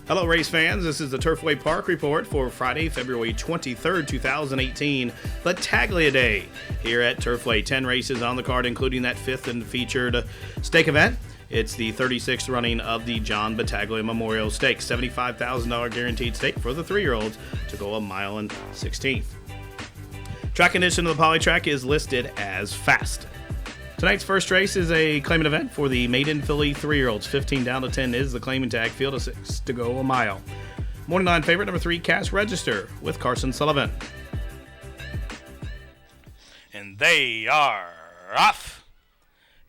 Hello, race fans. This is the Turfway Park Report for Friday, February 23rd, 2018, Battaglia Day here at Turfway. 10 races on the card, including that fifth and featured stake event. It's the 36th running of the John Battaglia Memorial Stakes, $75,000 guaranteed stake for the 3-year-olds to go a mile and 16th. Track condition of the poly track is listed as fast. Tonight's first race is a claimant event for the maiden filly 3-year-olds. 15 down to 10 is the claiming tag. Field of 6 to go a mile. Morning line favorite number 3, Cash Register with Carson Sullivan. And they are off.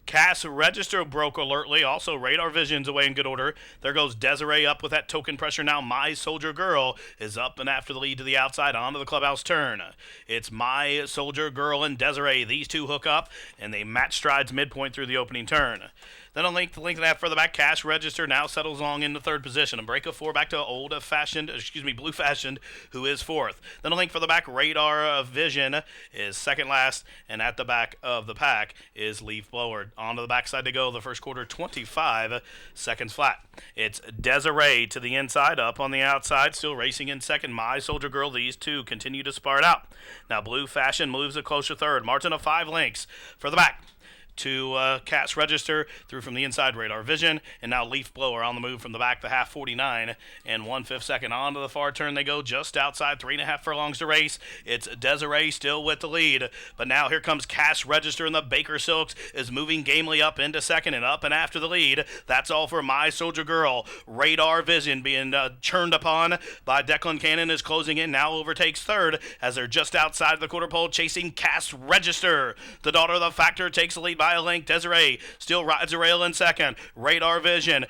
Cash Register broke alertly. Also, Radar Vision's away in good order. There goes Desiree up with that token pressure now. My Soldier Girl is up and after the lead to the outside onto the clubhouse turn. It's My Soldier Girl and Desiree. These two hook up, and they match strides midpoint through the opening turn. Then a length and a half further back, Cash Register now settles along into third position. A break of 4 back to Blue Fashioned, who is fourth. Then a length further back, Radar Vision is second last, and at the back of the pack is Leaf Blower. On to the backside to go, the first quarter, 25 seconds flat. It's Desiree to the inside, up on the outside, still racing in second. My Soldier Girl, these two continue to spar it out. Now Blue Fashion moves a closer third. Margin of 5 lengths further back to Cash Register, through from the inside Radar Vision, and now Leaf Blower on the move from the back, the half 49 and 1/5 second. Onto the far turn they go, just outside 3.5 furlongs to race. It's Desiree still with the lead, but now here comes Cash Register, and the Baker Silks is moving gamely up into second and up and after the lead. That's all for My Soldier Girl. Radar Vision being churned upon by Declan Cannon is closing in, now overtakes third as they're just outside the quarter pole chasing Cash Register. The daughter of the Factor takes the lead by a length. Desiree still rides a rail in second. Radar Vision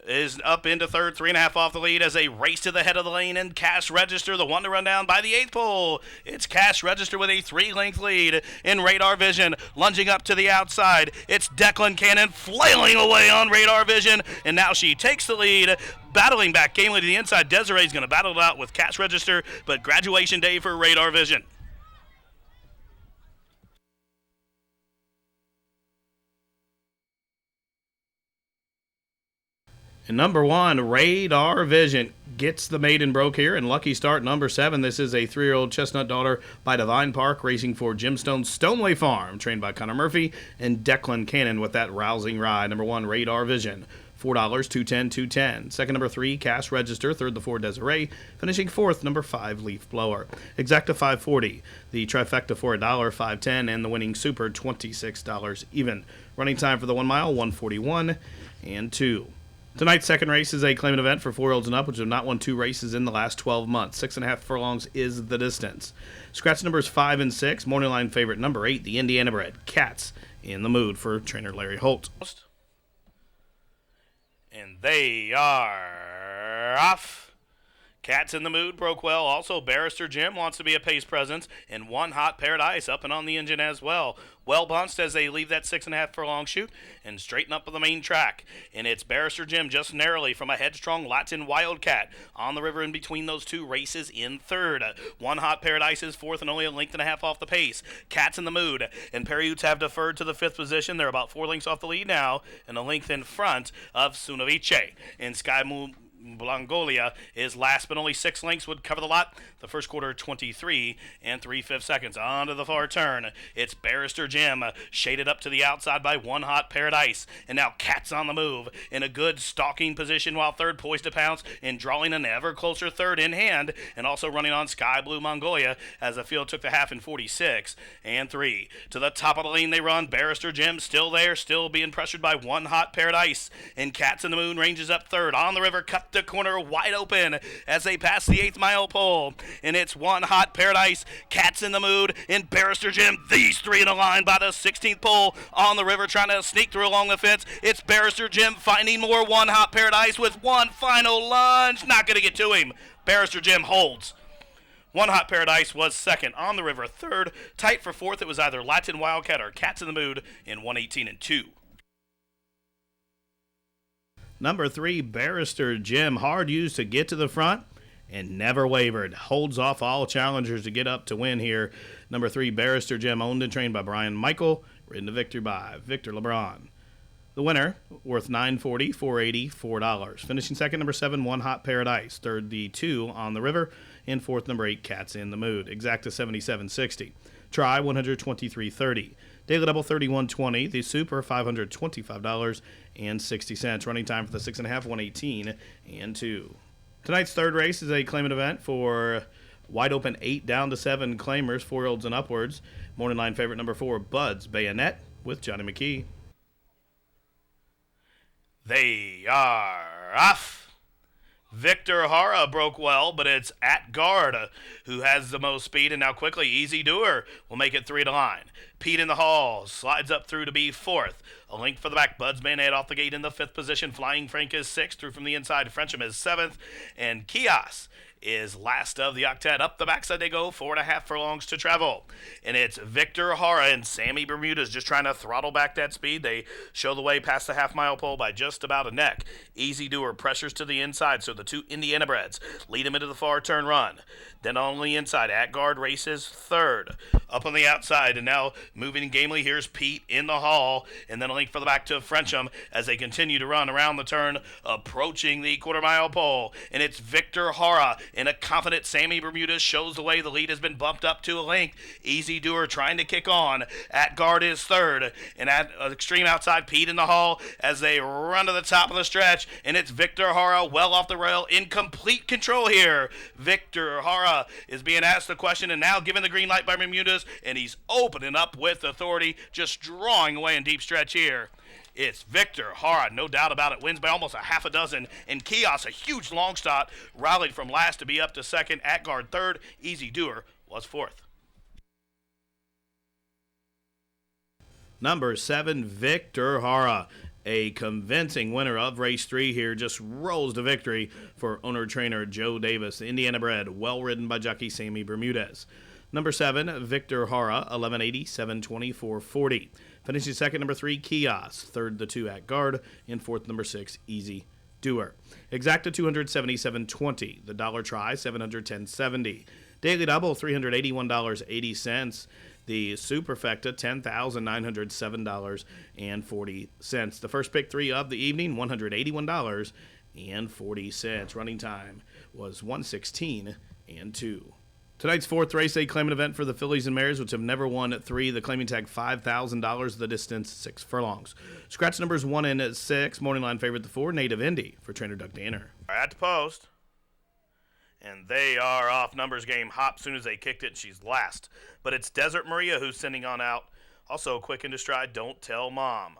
is up into third, 3.5 off the lead as they race to the head of the lane, and Cash Register, the one to run down by the 8th pole. It's Cash Register with a 3-length lead in Radar Vision, lunging up to the outside. It's Declan Cannon flailing away on Radar Vision, and now she takes the lead, battling back gamely to the inside. Desiree's going to battle it out with Cash Register, but graduation day for Radar Vision. And number 1, Radar Vision gets the maiden broke here. And lucky start number 7. This is a 3-year-old chestnut daughter by Divine Park, racing for Jim Stone's Stoneway Farm, trained by Connor Murphy and Declan Cannon with that rousing ride. Number 1, Radar Vision. $4, $210, $210. Second, number 3, Cash Register. Third, the 4, Desiree. Finishing fourth, number 5, Leaf Blower. Exacta $5.40. The trifecta for $1, $5.10, and the winning super $26 even. Running time for the 1 mile, 1:41 and 2. Tonight's second race is a claimant event for 4-year-olds and up, which have not won 2 races in the last 12 months. 6.5 furlongs is the distance. Scratch numbers 5 and 6. Morning line favorite number 8, the Indiana bred Cats, in the mood for trainer Larry Holt. And they are off. Cats in the mood broke well. Also, Barrister Jim wants to be a pace presence, and One Hot Paradise up and on the engine as well. Well bunched as they leave that 6.5 furlong shoot and straighten up on the main track. And it's Barrister Jim just narrowly from a headstrong Latin Wildcat on the river in between those two races in third. One Hot Paradise is fourth and only a length and a half off the pace. Cats in the mood, and Periutes have deferred to the 5th position. They're about 4 lengths off the lead now, and a length in front of Sunavice. And Sky Moon Blangolia is last, but only 6 lengths would cover the lot. The first quarter, 23 and 3/5 seconds. Onto the far turn. It's Barrister Jim, shaded up to the outside by One Hot Paradise. And now Cats on the move in a good stalking position, while third poised to pounce and drawing an ever closer third in hand, and also running on Sky Blue Mongolia as the field took the half in 46 and 3. To the top of the lane they run. Barrister Jim still there, still being pressured by One Hot Paradise. And Cats in the Moon ranges up third. On the river, cut the corner wide open as they pass the 8th mile pole. And it's One Hot Paradise, Cats in the Mood, and Barrister Jim. These three in a line by the 16th pole on the river, trying to sneak through along the fence. It's Barrister Jim finding more One Hot Paradise with one final lunge. Not going to get to him. Barrister Jim holds. One Hot Paradise was second. On the river, third. Tight for fourth, it was either Latin Wildcat or Cats in the Mood in 1:18 and 2. Number 3, Barrister Jim, hard used to get to the front and never wavered. Holds off all challengers to get up to win here. Number 3, Barrister Jim, owned and trained by Brian Michael, ridden to victory by Victor LeBron. The winner, worth $9.40, $4.80, $4. Finishing second, number 7, One Hot Paradise. Third, the 2, On the River. And fourth, number 8, Cats in the Mood. Exacta 77.60. Try 123.30. Daily Double 31.20. The Super $525.60. Running time for the 6.5, 118 and 2. Tonight's third race is a claimant event for wide open 8 down to 7 claimers, 4-year-olds and upwards. Morning line favorite number 4, Bud's Bayonet with Johnny McKee. They are off. Victor Hara broke well, but it's At Guard who has the most speed, and now quickly Easy Doer will make it 3 to line. Pete in the Hall slides up through to be 4th. A link for the back. Bud's Bayonet off the gate in the 5th position. Flying Frank is 6th. Through from the inside. Frencham is 7th. And Kios is last of the octet. Up the backside they go, 4.5 furlongs to travel. And it's Victor Hara and Sammy Bermudez just trying to throttle back that speed. They show the way past the half-mile pole by just about a neck. Easy Doer pressures to the inside, so the 2 Indiana breds lead him into the far turn run. Then on the inside, At Guard races 3rd. Up on the outside, and now moving gamely, here's Pete in the Hall, and then a link for the back to Frencham as they continue to run around the turn, approaching the quarter-mile pole. And it's Victor Hara and a confident Sammy Bermudez shows the way. The lead has been bumped up to a length. Easy Doer trying to kick on. At Guard is 3rd, and at extreme outside, Pete in the Hall as they run to the top of the stretch, and it's Victor Hara well off the rail in complete control here. Victor Hara is being asked the question and now given the green light by Bermudez, and he's opening up with authority, just drawing away in deep stretch here. It's Victor Hara, no doubt about it, wins by almost a half a dozen. And Kios, a huge long shot, rallied from last to be up to 2nd. At Guard 3rd. Easy Doer was 4th. Number 7, Victor Hara. A convincing winner of race 3 here, just rolls to victory for owner-trainer Joe Davis. The Indiana bred, well ridden by jockey Sammy Bermudez. Number 7, Victor Hara, 1180, 720, 440. Finishing second, number 3, Kios. Third, the 2, At Guard. And fourth, number 6, Easy Doer. Exacta 277.20. The dollar try, 710.70. Daily Double, $381.80. The Superfecta, $10,907.40. The first pick 3 of the evening, $181.40. Running time was 1:16 and 2. Tonight's fourth race, a claimant event for the fillies and mares, which have never won at 3. The claiming tag, $5,000. The distance, 6 furlongs. Scratch numbers 1 and 6. Morning line favorite, the 4, Native Indy, for trainer Doug Danner. At the post. And they are off. Numbers game hop soon as they kicked it, and she's last. But it's Desert Maria who's sending on out. Also quick into stride, Don't Tell Mom.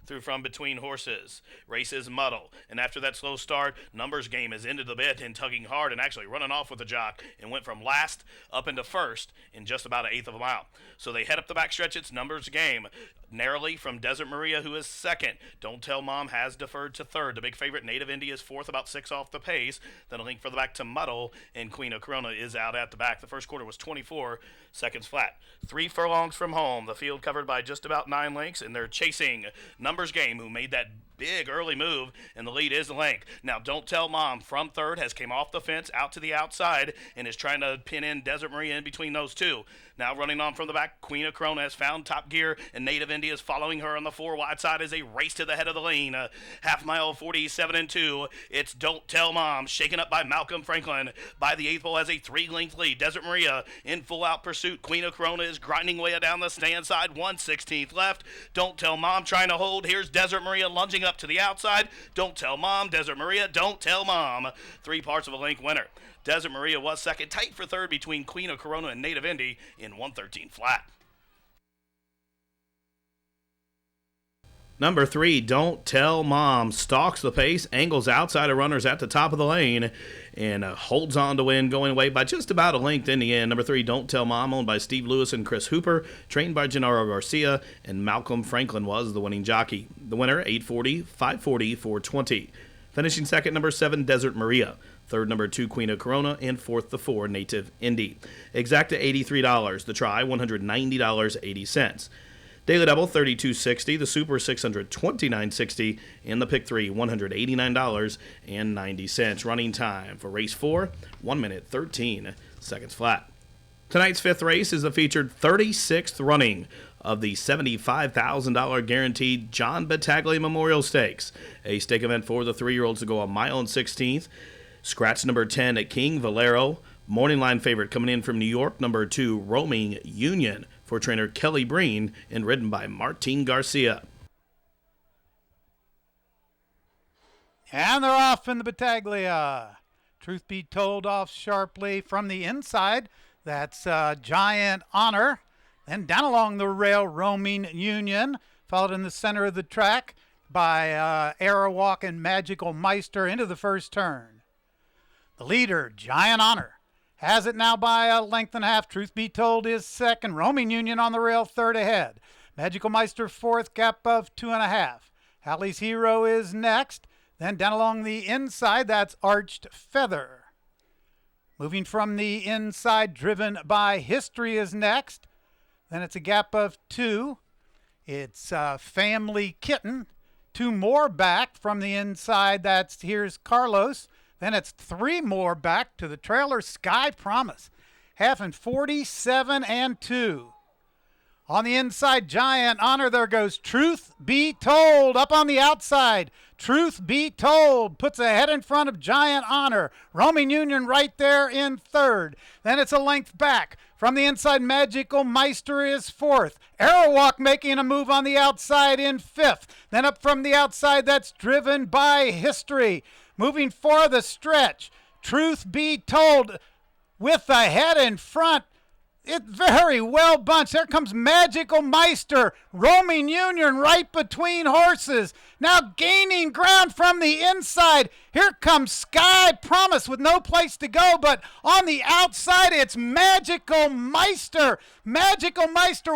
Through from between horses. Races muddle. And after that slow start, Numbers game is into the bit and tugging hard and actually running off with the jock and went from last up into first in just about 1/8 of a mile. So they head up the backstretch. It's Numbers game. Narrowly from Desert Maria, who is 2nd. Don't Tell Mom has deferred to 3rd. The big favorite, Native Indy, is 4th, about 6 off the pace. Then a link for the back to Muddle, and Queen of Corona is out at the back. The first quarter was 24 seconds flat. 3 furlongs from home. The field covered by just about 9 lengths, and they're chasing Numbers game, who made that big early move, and the lead is the length. Now, Don't Tell Mom from 3rd has came off the fence out to the outside and is trying to pin in Desert Maria in between those 2. Now running on from the back, Queen of Corona has found top gear, and Native Indy is following her on the 4 wide side as they race to the head of the lane. Half mile, 47 and 2. It's Don't Tell Mom, shaken up by Malcolm Franklin. By the 8th pole has a 3-length lead. Desert Maria in full out pursuit. Queen of Corona is grinding way down the stand side. 1/16 left. Don't Tell Mom trying to hold. Here's Desert Maria lunging up to the outside. Don't Tell Mom, Desert Maria, Don't Tell Mom. 3 parts of a length winner. Desert Maria was 2nd, tight for 3rd between Queen of Corona and Native Indy in 1:13 flat. Number 3, Don't Tell Mom, stalks the pace, angles outside of runners at the top of the lane, and holds on to win, going away by just about a length in the end. Number 3, Don't Tell Mom, owned by Steve Lewis and Chris Hooper, trained by Gennaro Garcia, and Malcolm Franklin was the winning jockey. The winner, 840, 540, 420. Finishing second, number 7, Desert Maria. Third, number 2, Queen of Corona, and fourth, the 4, Native Indy. Exacta, $83. The try, $190.80. Daily Double, $32.60. The Super, $629.60. And the Pick 3, $189.90. Running time for race 4, 1 minute, 13 seconds flat. Tonight's 5th race is the featured 36th running of the $75,000 guaranteed John Battaglia Memorial Stakes, a stake event for the 3-year-olds to go a mile and 16th. Scratch number 10 at King Valero. Morning line favorite coming in from New York, number 2, Roaming Union, for trainer Kelly Breen, and ridden by Martin Garcia. And they're off in the Battaglia. Truth be told, off sharply from the inside. That's Giant Honor. Then down along the rail, Roaming Union, followed in the center of the track by Arawalk and Magical Meister into the first turn. The leader, Giant Honor, has it now by a length and a half. Truth be told is second. Roaming Union on the rail, third ahead. Magical Meister fourth, gap of 2.5. Halley's Hero is next. Then down along the inside, that's Arched Feather. Moving from the inside, Driven by History is next. Then it's a gap of 2. It's Family Kitten. 2 more back from the inside. Here's Carlos. Then it's 3 more back to the trailer, Sky Promise. Half and 47 and 2. On the inside, Giant Honor, there goes Truth Be Told. Up on the outside, Truth Be Told puts a head in front of Giant Honor. Roaming Union right there in third. Then it's a length back. From the inside, Magical Meister is fourth. Arawalk making a move on the outside in fifth. Then up from the outside, that's Driven by History. Moving for the stretch, Truth Be Told with the head in front. It very well bunched. There comes Magical Meister. Roaming Union right between horses. Now gaining ground from the inside. Here comes Sky Promise with no place to go, but on the outside it's Magical Meister. Magical Meister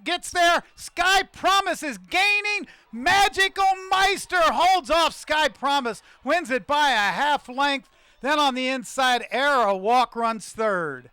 gets there. Sky Promise is gaining. Magical Meister holds off Sky Promise. Wins it by a half length. Then on the inside, Arawalk runs third.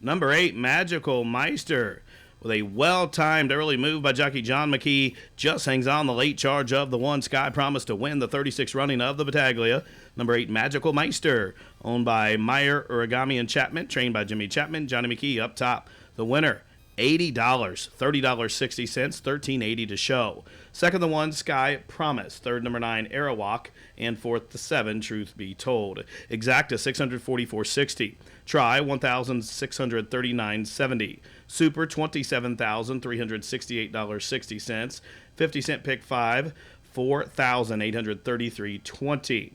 Number 8, Magical Meister, with a well-timed early move by jockey John McKee, just hangs on the late charge of the 1 Sky Promise to win the 36th running of the Battaglia. Number 8, Magical Meister, owned by Meyer, Origami, and Chapman, trained by Jimmy Chapman. Johnny McKee up top. The winner, $80, $30.60, $13.80 to show. Second, the 1 Sky Promise. Third, number 9 Arawalk, and fourth, the 7 Truth Be Told. Exacta $644.60. Try $1,639.70. Super $27,368.60. 50-cent pick 5, $4,833.20.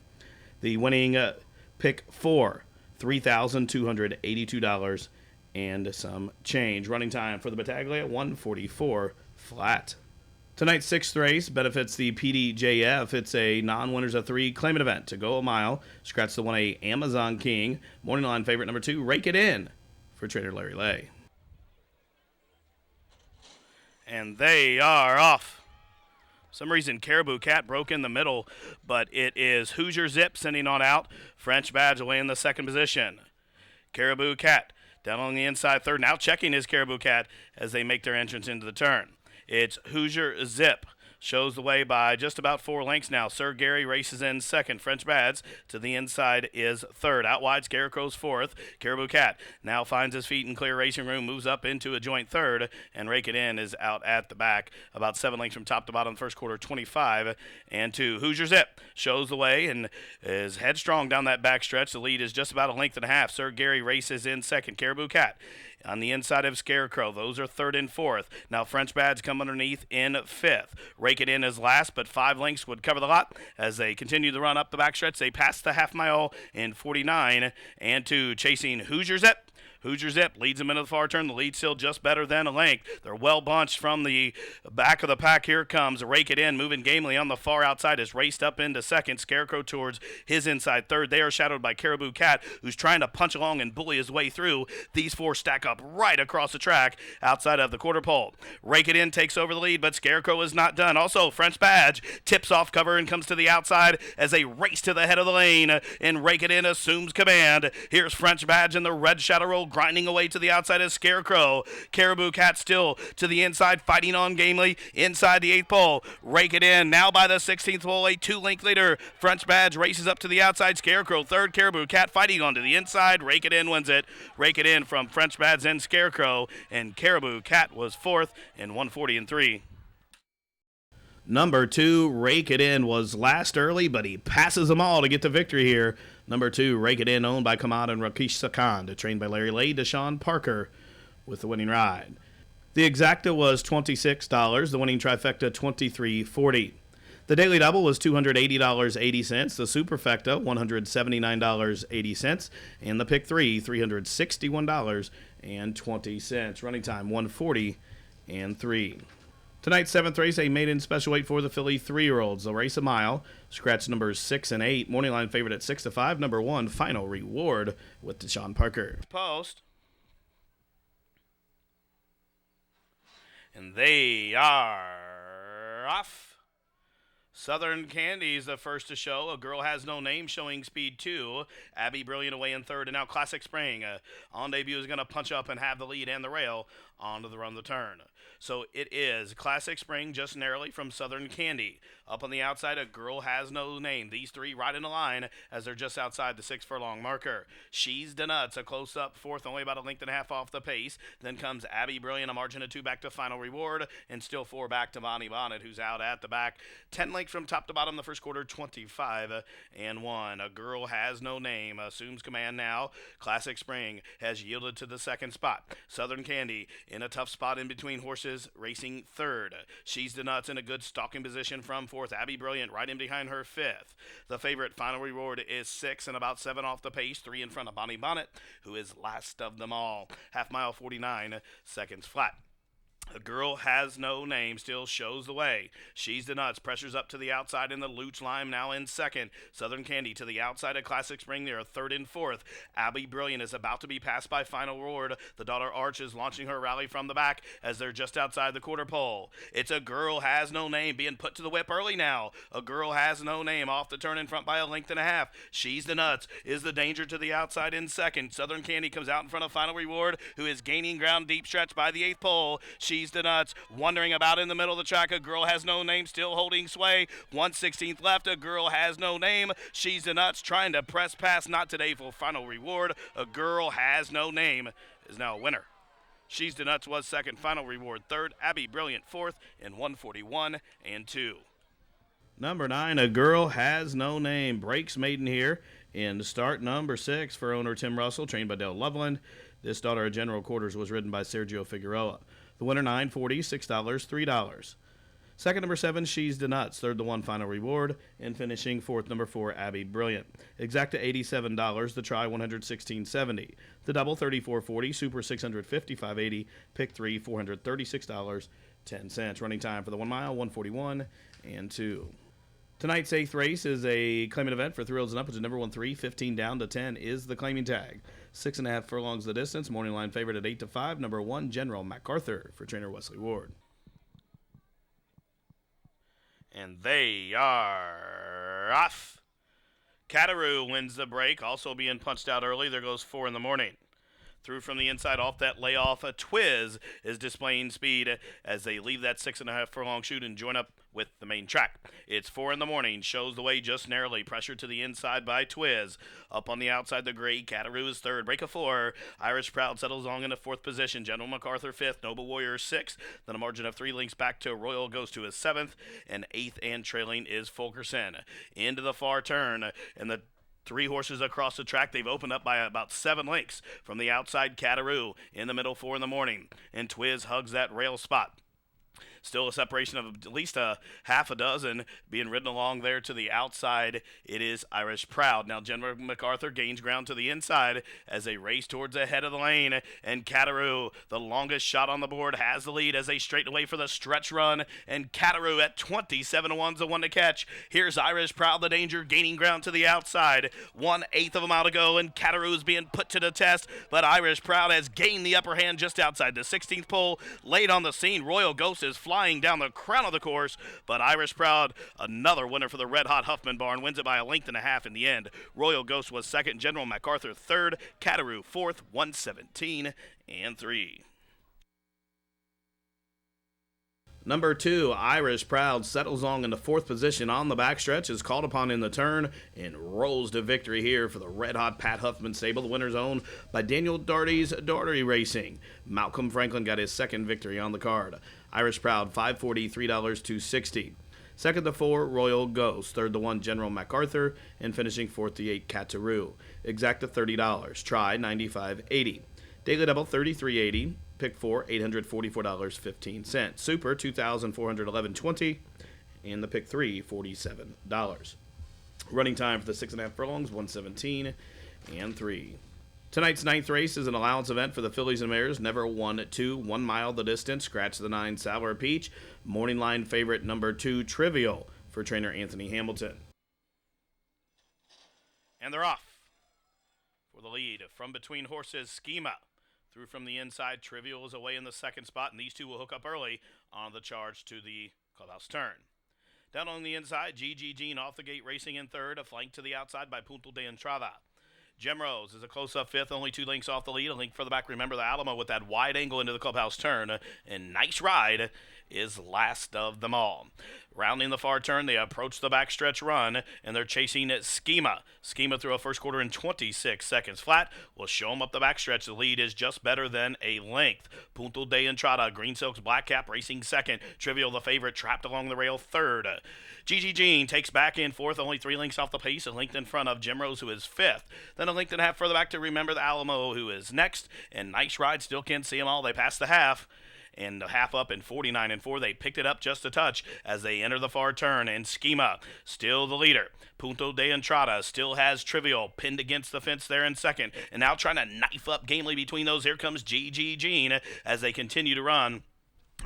The winning pick 4, $3,282 and some change. Running time for the Battaglia, 1:44 flat. Tonight's 6th race benefits the PDJF. It's a non-winners of 3 claimant event to go a mile. Scratch the 1A Amazon King. Morning line favorite number 2, Rake It In, for trainer Larry Lay. And they are off. For some reason, Caribou Cat broke in the middle, but it is Hoosier Zip sending on out. French Badge away in the second position. Caribou Cat down on the inside third, now checking his Caribou Cat as they make their entrance into the turn. It's Hoosier Zip. Shows the way by just about 4 lengths now. Sir Gary races in second. French Bads to the inside is third. Out wide, Scarecrow's fourth. Caribou Cat now finds his feet in clear racing room, moves up into a joint third, and Rake It In is out at the back. About 7 lengths from top to bottom, first quarter, 25 and 2. Hoosier Zip shows the way and is headstrong down that back stretch. The lead is just about a length and a half. Sir Gary races in second. Caribou Cat on the inside of Scarecrow. Those are third and fourth. Now French Bads come underneath in fifth. Rake It In is last, but 5 lengths would cover the lot as they continue to run up the backstretch. They pass the half mile in 49 and 2, chasing Hoosier Zip. Hoosier Zip leads them into the far turn. The lead still just better than a length. They're well bunched from the back of the pack. Here comes Rake It In, moving gamely on the far outside, is raced up into second. Scarecrow towards his inside third. They are shadowed by Caribou Cat, who's trying to punch along and bully his way through. These 4 stack up right across the track outside of the quarter pole. Rake It In takes over the lead, but Scarecrow is not done. Also, French Badge tips off cover and comes to the outside as they race to the head of the lane, and Rake It In assumes command. Here's French Badge in the red Shadow Roll grinding away to the outside as Scarecrow. Caribou Cat still to the inside, fighting on gamely inside the 8th pole. Rake it in now by the 16th pole, a 2-length leader. French Badge races up to the outside. Scarecrow third, Caribou Cat fighting on to the inside. Rake it in wins it. Rake it in from French Badge and Scarecrow, and Caribou Cat was fourth in 140-3. Number 2, Rake It In, was last early, but he passes them all to get the victory here. Number 2, Rake It In, owned by Kamad and Rakesh Sakand, trained by Larry Lay, Deshaun Parker with the winning ride. The exacta was $26, the winning trifecta $23.40. The daily double was $280.80, the superfecta $179.80, and the pick 3 $361.20. Running time 140-3. Tonight's 7th race, a maiden special weight for the filly 3-year-olds. They'll race a mile. Scratch numbers 6 and 8. Morning line favorite at 6-5. Number 1, Final Reward with Deshaun Parker. Post. And they are off. Southern Candy's the first to show. A Girl Has No Name showing speed 2. Abby Brilliant away in third. And now Classic Spring on debut is going to punch up and have the lead and the rail onto the run of the turn. So it is Classic Spring just narrowly from Southern Candy. Up on the outside, A Girl Has No Name. These three right in a line as they're just outside the 6 furlong marker. She's the Nuts, a close up fourth, only about a length and a half off the pace. Then comes Abby Brilliant, a margin of 2 back to Final Reward, and still 4 back to Bonnie Bonnet, who's out at the back. 10 lengths from top to bottom the first quarter, 25-1. A Girl Has No Name assumes command now. Classic Spring has yielded to the second spot. Southern Candy in a tough spot in between horses, racing third. She's the Nuts in a good stalking position from fourth. Abby Brilliant right in behind her fifth. The favorite Final Reward is 6 and about 7 off the pace, 3 in front of Bonnie Bonnet, who is last of them all. Half mile 49 seconds flat. A Girl Has No Name still shows the way. She's the Nuts pressures up to the outside in the Luch line now in second. Southern Candy to the outside of Classic Spring. They are third and fourth. Abby Brilliant is about to be passed by Final Reward. The daughter Arch is launching her rally from the back as they're just outside the quarter pole. It's A Girl Has No Name being put to the whip early now. A Girl Has No Name off the turn in front by a length and a half. She's the Nuts is the danger to the outside in second. Southern Candy comes out in front of Final Reward, who is gaining ground deep stretch by the 8th pole. She's the Nuts wandering about in the middle of the track. A Girl Has No Name still holding sway. 1/16th left. A Girl Has No Name. She's the Nuts trying to press past. Not today for Final Reward. A Girl Has No Name is now a winner. She's the Nuts was second. Final Reward third. Abby Brilliant fourth in 141-2. Number 9, A Girl Has No Name. Breaks maiden here in start number 6 for owner Tim Russell, trained by Dale Loveland. This daughter of General Quarters was ridden by Sergio Figueroa. The winner, $9.40, $6, $3. Second, number 7, She's the Nuts. Third, the 1, Final Reward. And finishing fourth, number 4, Abby Brilliant. Exacta, $87. The try, $116.70. The double, $34.40. Super, $655.80. Pick 3, $436.10. Running time for the 1 mile, 141-2. Tonight's 8th race is a claiming event for 3-year-olds and up. It's a number 1, 3, 15 down to 10 is the claiming tag. 6.5 furlongs the distance. Morning line favorite at 8-5. Number 1, General MacArthur for trainer Wesley Ward. And they are off. Cataroo wins the break, also being punched out early. There goes 4 in the morning. Through from the inside off that layoff, a Twiz is displaying speed as they leave that 6.5 furlong shoot and join up with the main track. It's 4 in the morning, shows the way just narrowly, pressure to the inside by Twiz. Up on the outside, the gray, Cataroo is third, break of 4. Irish Proud settles along in the 4th position, General MacArthur 5th, Noble Warrior 6th, then a margin of 3 links back to Royal goes to his 7th, and 8th and trailing is Fulkerson. Into the far turn, and the 3 horses across the track. They've opened up by about 7 lengths from the outside. Cataroo in the middle, 4 in the morning, and Twiz hugs that rail spot. Still a separation of at least a half a dozen being ridden along there to the outside. It is Irish Proud. Now General MacArthur gains ground to the inside as they race towards the head of the lane. And Cataroo, the longest shot on the board, has the lead as they straighten away for the stretch run. And Cataroo at 27-1's the one to catch. Here's Irish Proud, the danger, gaining ground to the outside. 1/8 of a mile to go, and Cataroo is being put to the test. But Irish Proud has gained the upper hand just outside the 16th pole. Late on the scene, Royal Ghost is flying down the crown of the course, but Irish Proud, another winner for the Red Hot Huffman barn, wins it by a length and a half in the end. Royal Ghost was second, General MacArthur third, Cataroo fourth, 117-3. Number 2, Irish Proud, settles on in the fourth position on the backstretch, is called upon in the turn, and rolls to victory here for the Red Hot Pat Huffman stable. The winner's owned by Daniel Daugherty's Daugherty Racing. Malcolm Franklin got his second victory on the card. Irish Proud, $540, $3.260. Second to 4, Royal Ghost. Third to 1, General MacArthur. And finishing fourth to 8, Cataroo. Exacta, $30. Try, $95.80. Daily Double, $33.80. Pick 4, $844.15. Super, $2,411.20. And the Pick 3, $47. Running time for the 6.5 furlongs, 117-3. Tonight's ninth race is an allowance event for the fillies and mares. Never 1-2, 1 mile the distance. Scratch the 9, Sour Peach. Morning line favorite number 2, Trivial, for trainer Anthony Hamilton. And they're off. For the lead, from between horses, Schema. Through from the inside, Trivial is away in the second spot, and these two will hook up early on the charge to the clubhouse turn. Down on the inside, GG Jean off the gate racing in third, a flank to the outside by Punto de Entrada. Gem Rose is a close-up fifth, only 2 lengths off the lead. A link further back, remember the Alamo with that wide angle into the clubhouse turn. And Nice Ride is last of them all. Rounding the far turn, they approach the backstretch run, and they're chasing Schema. Schema through a first quarter in 26 seconds flat. Will show them up the backstretch. The lead is just better than a length. Punto de Entrada, Green Silks, Black Cap racing second. Trivial, the favorite, trapped along the rail third. GG Jean takes back in fourth, only 3 lengths off the pace, a length in front of Gem Rose, who is fifth. Then a length and a half further back to Remember the Alamo, who is next. And Nice Ride still can't see them all. They pass the half. And the half up in 49-4. They picked it up just a touch as they enter the far turn. And Schema, still the leader. Punto de Entrada still has Trivial pinned against the fence there in second. And now trying to knife up gamely between those. Here comes GG Jean as they continue to run.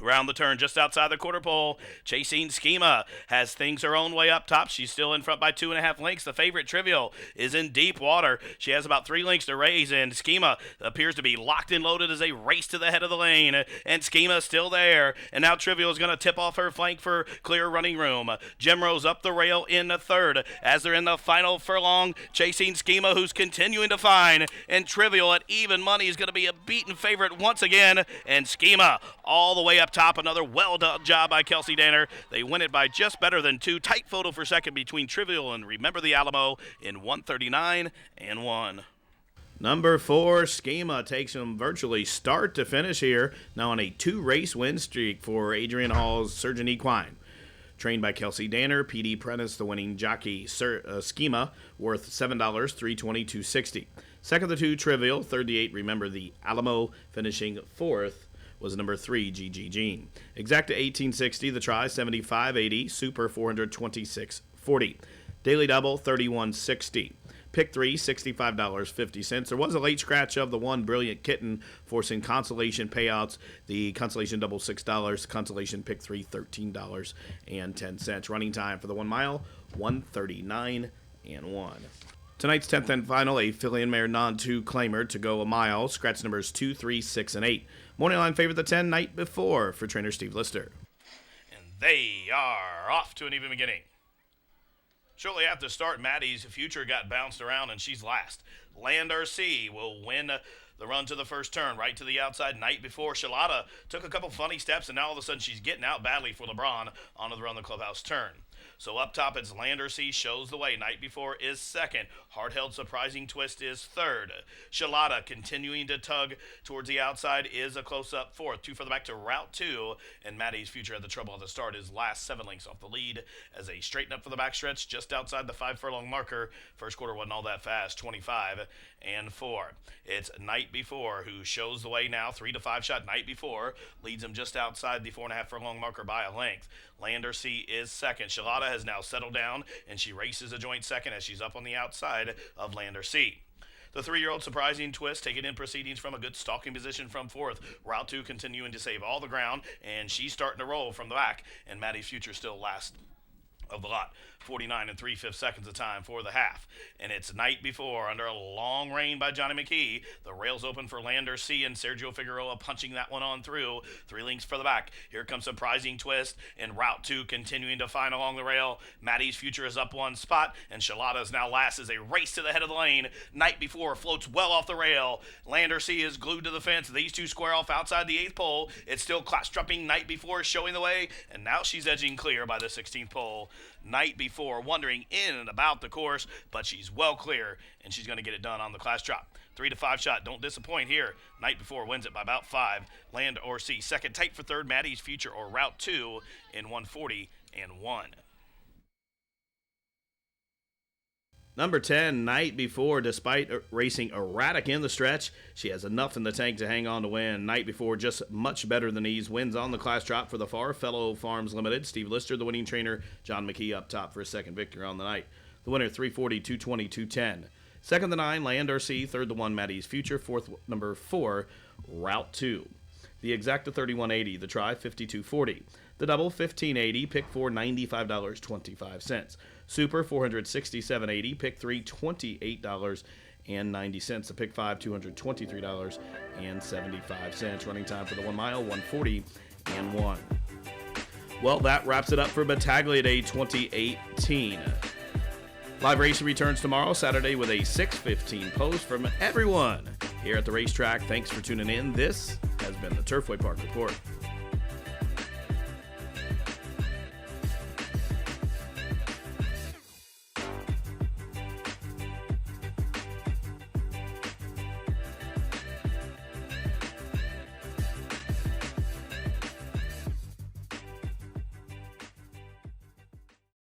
Around the turn, just outside the quarter pole, chasing Schema has things her own way up top. She's still in front by 2.5 lengths. The favorite, Trivial, is in deep water. She has about 3 lengths to raise, and Schema appears to be locked and loaded as they race to the head of the lane. And Schema still there, and now Trivial is going to tip off her flank for clear running room. Gem Rose up the rail in the third as they're in the final furlong, chasing Schema, who's continuing to find. And Trivial at even money is going to be a beaten favorite once again, and Schema all the way up top. Another well-done job by Kelsey Danner. They win it by just better than 2. Tight photo for second between Trivial and Remember the Alamo in 139-1. Number 4, Schema, takes him virtually start to finish here. Now on a 2-race win streak for Adrian Hall's Surgeon Equine. Trained by Kelsey Danner, P.D. Prentice, the winning jockey. Schema, worth $7, $322.60. Second to 2, Trivial. Third to 8, Remember the Alamo. Finishing fourth was number 3, GG Jean. Exacta 1860, the try 75.80, Super 426.40. Daily Double 31.60. Pick 3, $65.50. There was a late scratch of the one Brilliant Kitten, forcing consolation payouts. The consolation double $6, consolation pick 3, $13.10. Running time for the 1 mile, 139-1. Tonight's 10th and final, a filly and mare non-2 claimer to go a mile. Scratch numbers 2, 3, 6, and 8. Morning line favorite the 10 night before for trainer Steve Lister. And they are off to an even beginning. Shortly after the start, Maddie's Future got bounced around, and she's last. Land RC will win the run to the first turn, right to the outside. Night before, Shalata took a couple funny steps, and now all of a sudden she's getting out badly for LeBron onto the run the clubhouse turn. So up top, it's Lander C shows the way. Night before is second. Hard-held surprising twist is third. Shalata continuing to tug towards the outside is a close-up fourth. 2 further back to Route 2. And Maddie's Future had the trouble at the start. Is last 7 lengths off the lead as they straighten up for the backstretch just outside the 5 furlong marker. First quarter wasn't all that fast. 25-4. It's Night Before who shows the way now. 3 to 5 shot. Night Before leads him just outside the 4.5 furlong marker by a length. Lander C is second. Shalata has now settled down, and she races a joint second as she's up on the outside of Lander C. The 3-year-old surprising twist taken in proceedings from a good stalking position from fourth. Route 2 continuing to save all the ground, and she's starting to roll from the back, and Maddie's Future still last of the lot. 49 and 3/5 seconds of time for the half. And it's Night Before under a long rein by Johnny McKee. The rails open for Lander C and Sergio Figueroa punching that one on through. 3 lengths for the back. Here comes Surprising Twist and Route 2 continuing to find along the rail. Maddie's Future is up 1 spot and Shalata's now last as they race to the head of the lane. Night Before floats well off the rail. Lander C is glued to the fence. These two square off outside the 8th pole. It's still class-strupping Night Before showing the way, and now she's edging clear by the 16th pole. Night Before wandering in and about the course, but she's well clear, and she's going to get it done on the class drop. 3 to 5 shot, don't disappoint here. Night Before wins it by about 5. Land or C second, tight for third. Maddie's Future or Route 2 in 140 and 1. Number 10, Night Before, despite racing erratic in the stretch, she has enough in the tank to hang on to win. Night Before, just much better than these, wins on the class drop for the Far Fellow Farms Limited. Steve Lister, the winning trainer. John McKee up top for his second victory on the night. The winner, 340, 220, 210. Second, the 9, Land RC. Third, the 1, Maddie's Future. Fourth, number 4, Route 2. The exacta, 3180. The try, 5240. The double, 1580. Pick 4, $95.25. Super, 467.80. Pick 3, $28.90. The pick 5, $223.75. Running time for the 1 mile, 140 and 1. Well, that wraps it up for Battaglia Day 2018. Live racing returns tomorrow, Saturday, with a 6:15 post from everyone here at the racetrack. Thanks for tuning in. This has been the Turfway Park Report.